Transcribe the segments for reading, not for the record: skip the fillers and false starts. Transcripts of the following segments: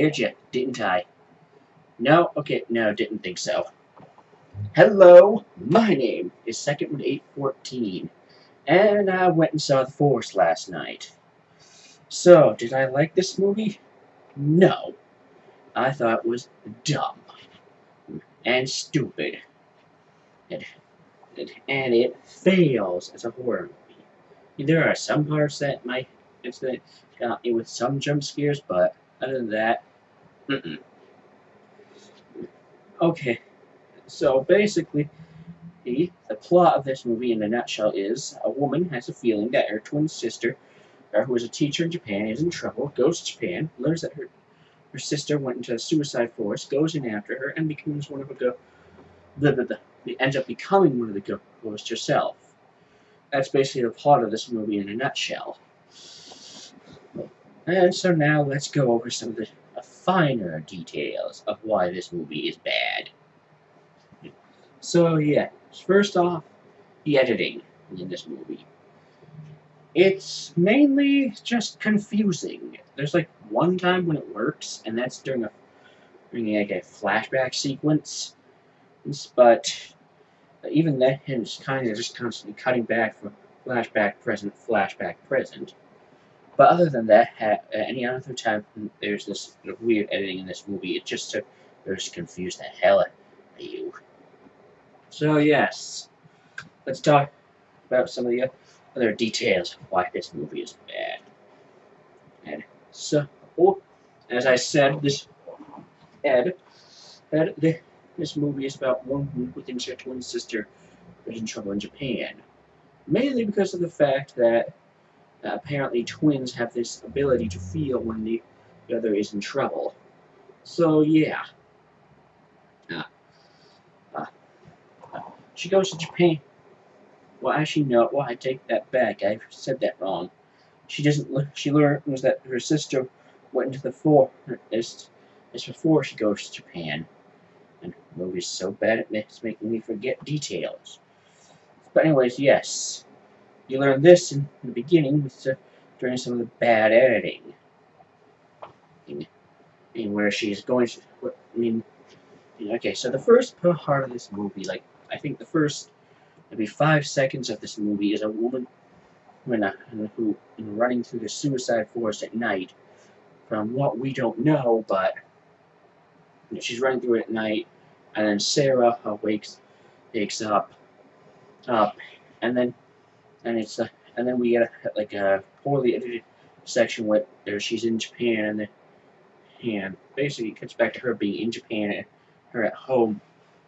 scared you, didn't I? No? Okay, no, didn't think so. Hello, my name is Second 814, and I went and saw The Force last night. So, did I like this movie? No. I thought it was dumb and stupid. And it fails as a horror movie. There are some parts that might got me with some jump scares, but other than that, mm-mm. Okay, so basically, the plot of this movie in a nutshell is a woman has a feeling that her twin sister, who is a teacher in Japan, is in trouble, goes to Japan, learns that her sister went into a suicide force, goes in after her, and becomes one of ends up becoming one of the ghosts herself. That's basically the plot of this movie in a nutshell. And so now let's go over some of the finer details of why this movie is bad. So yeah, first off, the editing in this movie. It's mainly just confusing. There's like one time when it works, and that's during like a flashback sequence. But even then, it's kind of just constantly cutting back from flashback, present. But other than that, any other time there's this weird editing in this movie, it just confuse the hell out of you. So yes, let's talk about some of the other details of why this movie is bad. And so, as I said, this movie is about one woman who thinks her twin sister is in trouble in Japan, mainly because of the fact that apparently twins have this ability to feel when the other is in trouble. So yeah, she goes to Japan. Well, actually, no. Well, I take that back. I said that wrong. She doesn't. She learns that her sister went into the forest before she goes to Japan. And the movie's so bad it's making me forget details. But anyways, yes, you learn this in the beginning during some of the bad editing, in where she's going. Okay, so the first part of this movie, like I think the first maybe 5 seconds of this movie, is a woman who running through the suicide forest at night. From what we don't know, but she's running through it at night, and then Sarah wakes up, and then we get a poorly edited section where she's in Japan, and basically it cuts back to her being in Japan and her at home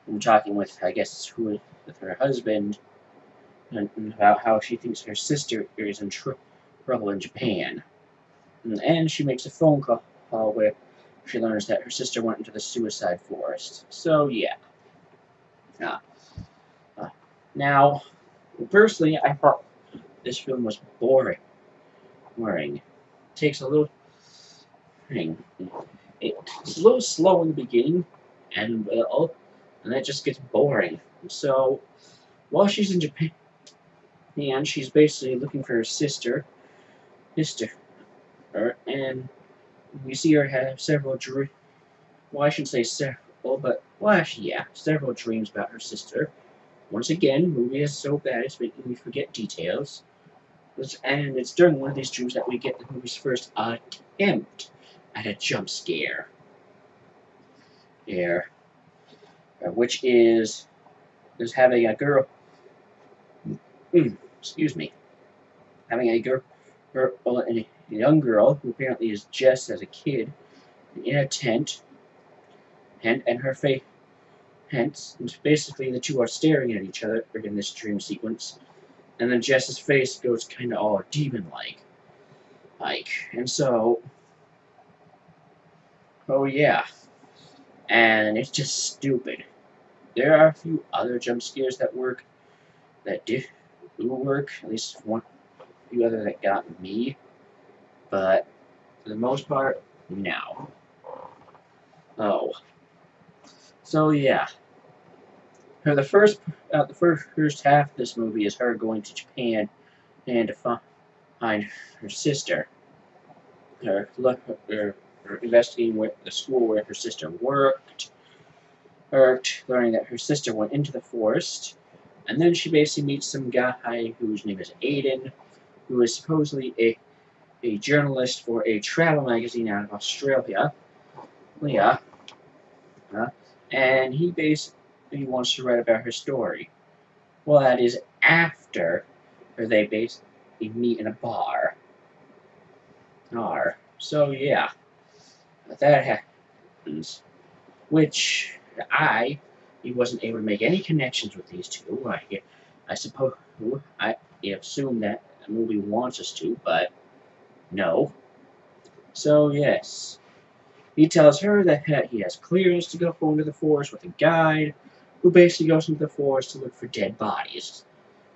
and talking with with her husband and about how she thinks her sister is in trouble in Japan. And she makes a phone call where she learns that her sister went into the suicide forest. So yeah. Now, personally, I thought this film was boring. It takes a little. It's a little slow in the beginning, and that just gets boring. So, while she's in Japan, she's basically looking for her sister, and we see her have several dreams. Well, I shouldn't say several, but actually, yeah, several dreams about her sister. Once again, the movie is so bad it's making me forget details. And it's during one of these dreams that we get the movie's first attempt at a jump scare. Here, which is having a girl. Excuse me. Having a young girl who apparently is Jess as a kid in a tent, and her face. Hence, basically the two are staring at each other in this dream sequence, and then Jess's face goes kind of all demon-like. And so, oh yeah, and it's just stupid. There are a few other jump scares that do work, at least one, a few other that got me, but for the most part, no. Oh. So yeah, the first half of this movie is her going to Japan and to find her sister, her investigating the school where her sister worked, learning that her sister went into the forest, and then she basically meets some guy whose name is Aiden, who is supposedly a journalist for a travel magazine out of Australia. Yeah, uh, and he basically wants to write about her story. Well, that is after they basically meet in a bar. So yeah, that happens. Which he wasn't able to make any connections with these two. I suppose I assume that the movie wants us to, but no. So yes, he tells her that he has clearance to go into the forest with a guide, who basically goes into the forest to look for dead bodies,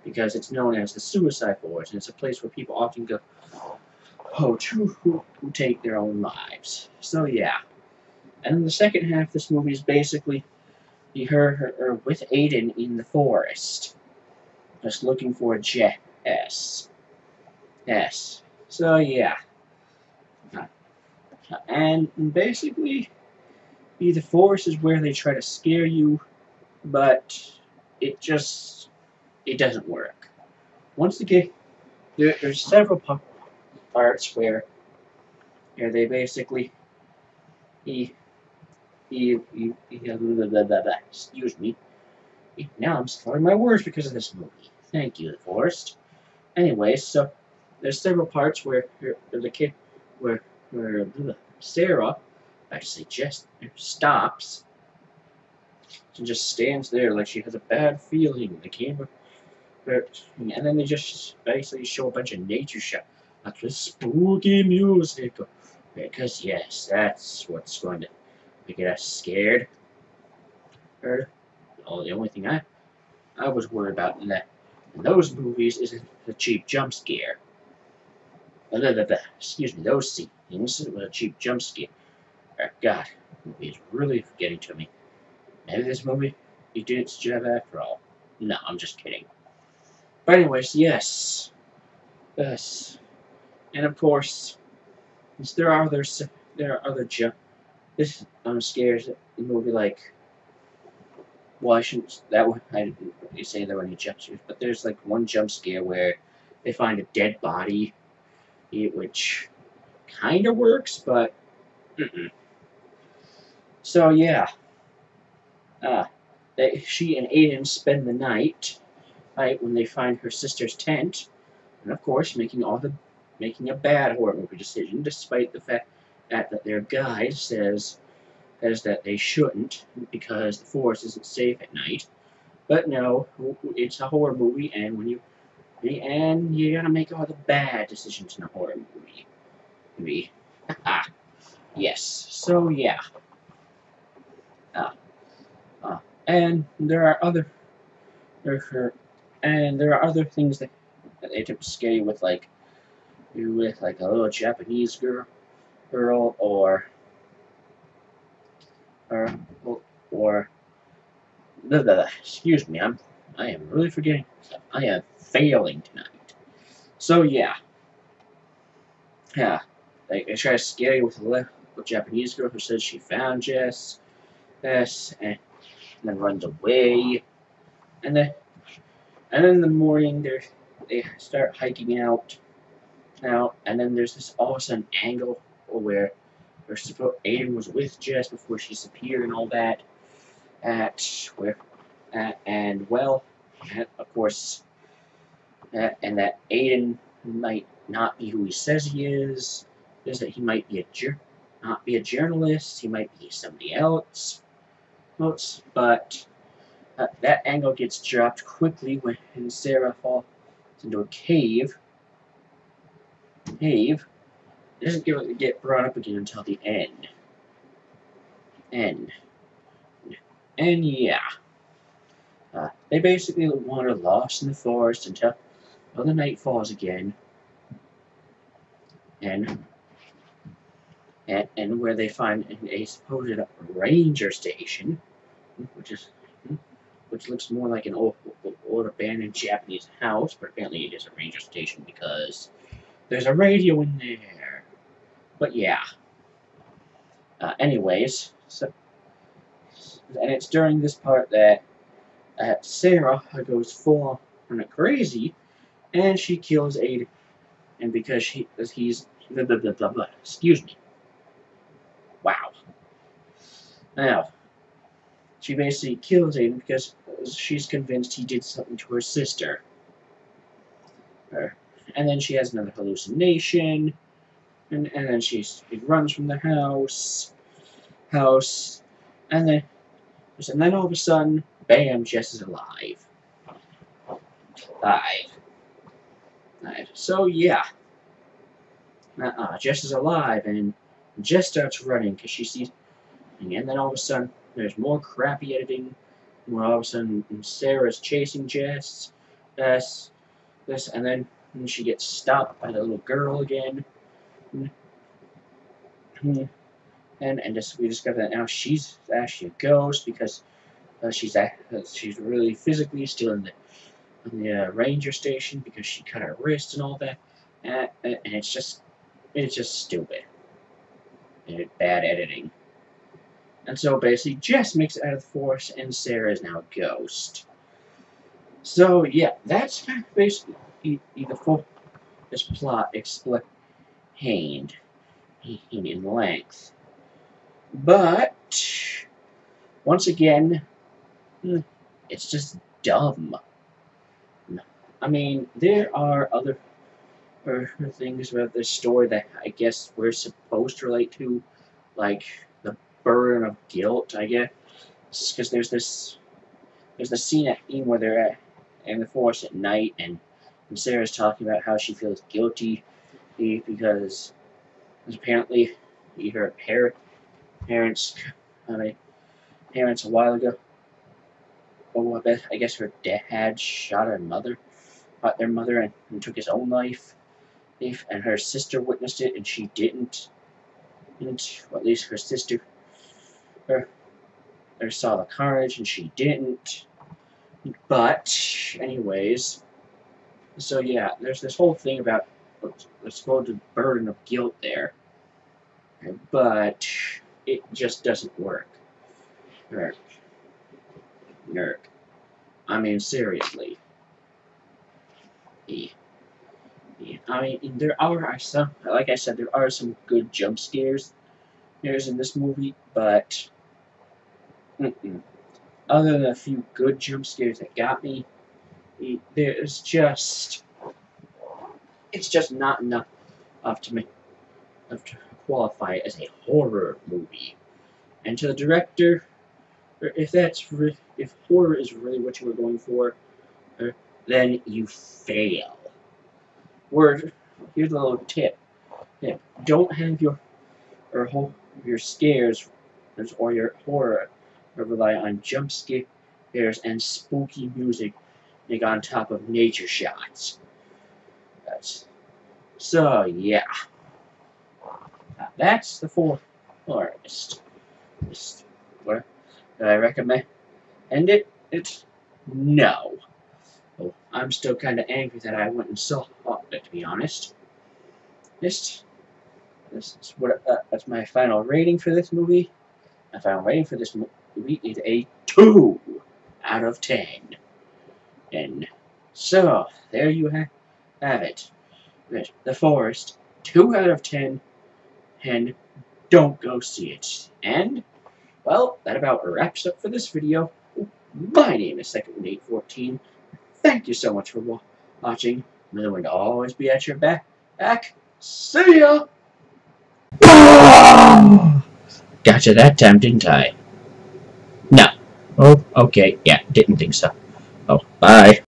because it's known as the suicide forest, and it's a place where people often go who take their own lives. So yeah, and then the second half of this movie is basically her with Aiden in the forest, just looking for a Jess. Yes. So yeah, and basically, the forest is where they try to scare you, but it doesn't work. Once again, there's several parts where they basically he excuse me. Now I'm slurring my words because of this movie. Thank you, the forest. Anyway, so there's several parts where the kid, where Sarah, actually just stops and just stands there like she has a bad feeling. The camera, and then they just basically show a bunch of nature shots, like the spooky music, because yes, that's what's going to make us scared. Oh, the only thing I was worried about in those movies is the cheap jump scare. Excuse me, those scenes was a cheap jump scare. God, the movie is really getting to me. Maybe this movie you did its job after all. No, I'm just kidding. But anyways, yes, and of course, there are other jump. This scares in the movie like. Well, I shouldn't. I didn't really say there were any jump scares, but there's like one jump scare where they find a dead body, which kind of works, but so yeah, she and Aiden spend the night, right, when they find her sister's tent, and of course making a bad horror movie decision, despite the fact that their guide says that they shouldn't because the forest isn't safe at night. But no, it's a horror movie, and you gotta make all the bad decisions in a horror movie. Yes. So yeah. Uh, and there are there, there are other things that they tip scary with, like a little Japanese girl, or or excuse me, I am really forgetting stuff. I am failing tonight. So yeah, they try to scare you with a little Japanese girl who says she found Jess, and then runs away, and then in the morning they start hiking out, and then there's this all of a sudden angle where Aiden was with Jess before she disappeared and all that, and well, of course, and that Aiden might not be who he says he is that he might be not be a journalist, he might be somebody else, but that angle gets dropped quickly when Sarah falls into a cave. It doesn't get brought up again until the end. And yeah, they basically wander lost in the forest until the night falls again, and where they find a supposed ranger station, which looks more like an old abandoned Japanese house, but apparently it is a ranger station because there's a radio in there. But yeah, Anyways, so, and it's during this part that Sarah goes full on crazy, and she kills Aiden, and because he's blah, blah, blah, blah, blah. Excuse me. Wow. Now, she basically kills Aiden because she's convinced he did something to her sister. And then she has another hallucination, and then she runs from the house, and then all of a sudden, bam, Jess is alive. So yeah, Jess is alive, and Jess starts running because she sees, and then all of a sudden, there's more crappy editing. Where all of a sudden, Sarah's chasing Jess, and then she gets stopped by the little girl again. And we discover that now she's actually a ghost because she's really physically still in the ranger station because she cut her wrist and all that, and it's just stupid and bad editing. And so basically, Jess makes it out of the forest, and Sarah is now a ghost. So yeah, that's basically the full this plot explained in length. But once again, it's just dumb. I mean, there are other things about this story that I guess we're supposed to relate to, like the burden of guilt, I guess, because there's the scene at Eve where they're in the forest at night, and Sarah's talking about how she feels guilty because apparently her parents a while ago. Oh, I guess her dad shot their mother, and took his own life. And her sister witnessed it, and she didn't. Well, at least her sister saw the carnage, and she didn't. But, anyways, so yeah, there's this whole thing about the supposed burden of guilt there, but it just doesn't work. Nerd. I mean, seriously. I mean, there are some, like I said, there are some good jump scares in this movie, but other than a few good jump scares that got me, it's just not enough to qualify it as a horror movie. And to the director, if horror is really what you were going for, then you fail. Here's a little tip. Don't have your scares or your horror rely on jump scares and spooky music on top of nature shots. So yeah, that's the forest. Where did I recommend it? No. Oh, I'm still kind of angry that I went and saw it, to be honest. This is what that's my final rating for this movie. My final rating for this movie is a 2 out of 10. And so there you have it. The Forest, 2 out of 10, and don't go see it. And well, that about wraps up for this video. My name is Second814. Thank you so much for watching. Reelwind will always be at your back. See ya! Gotcha that time, didn't I? No. Oh, okay. Yeah, didn't think so. Oh, bye.